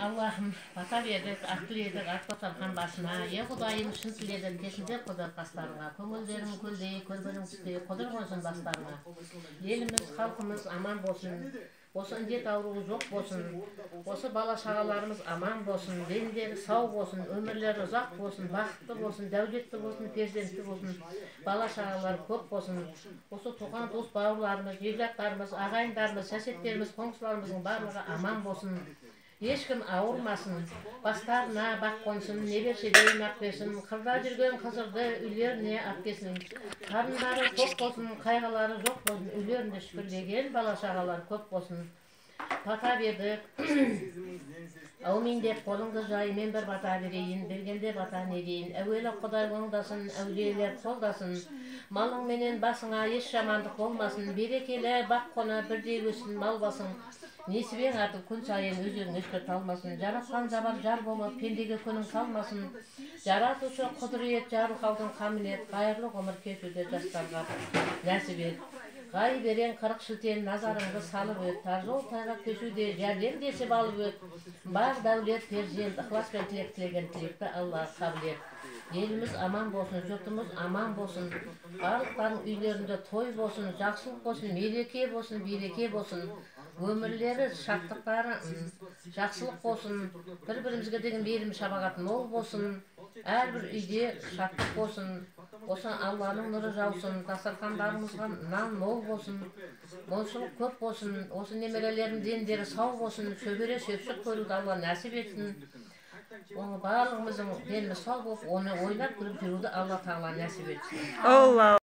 Allah'ım bata verdik, ақ тіледік, ақ басархан басына. Құдайым шын тіледік, кесінде құдыр қастарыңа. Көңілдерің көлдей, көргенің түстей, құдыр қонсын бастарыңа. Еліміз, халқымыз аман болсын. Осы індет ауруы жоқ болсын. Осы бала шағаларымыз аман болсын. Дендері сау болсын, өмірлері ұзақ болсын, бақытты болсын, дәулетті болсын, перзентті болсын. Бала шағалар көп болсын. Осы туған дос бауырларымыз, жекжаттарымыз, ағайындарымыз, сәсеттеріміз, қоңсыларымыздың барлығы аман болсын. Ешкім ауырмасын, бастарына бақ қонсын, небершеден ақ берсін, қырда жүрген қызырды үйлеріне әпкесін. Қарындары көп болсын, қайғылары жоқ болсын, үйлерінде шүкірлеген бала шағалар көп болсын. Бата бердік, әумин деп қолыңды жай, мен бір бата берейін, бергенде бата не дейін. Әуелі Құдай оңдасын, әулиелер қолдасын, малың менен басыңа еш жамандық болмасын, берекелі бақ қона бірдей өсін мал басың. Несібең артып күн сайын өзің өшкірт алмасын, жаратқан жабар жар болып, пендеге күнің салмасын. Жаратушы құдірет, жарылқаудың қамілет, қайырлы ғұмыр кешуде жастарға нәсіп ет. Ғай берен 40 шілтен назарыңды салып өт, тар жол тайғақ кешуде жәрдем десіп алып өт. Бар дәулет, перзент, ықыласпен тілек тілеген тілекті Алла қабыл ет. Еліміз аман болсын, жұртымыз аман болсын, барлықтардың үйлерінде той болсын, жақсылық болсын, мереке болсын, береке болсын. Өмірлері, шаттықтары, жақсылық болсын, бір-бірімізге деген мейірім шапағат мол болсын, әрбір үйде шаттық болсын, осы Алланың нұры жаусын, дастархандарымызға нан мол болсын, молшылық көп болсын, осы немерелердің дендері сау болсын, шөбере шөпшік көруді Алла нәсіп етсін. Оны барлығымыздың деніміз сау болып, оны ойнап күліп жүруді Алла Тағала нәсіп етсін.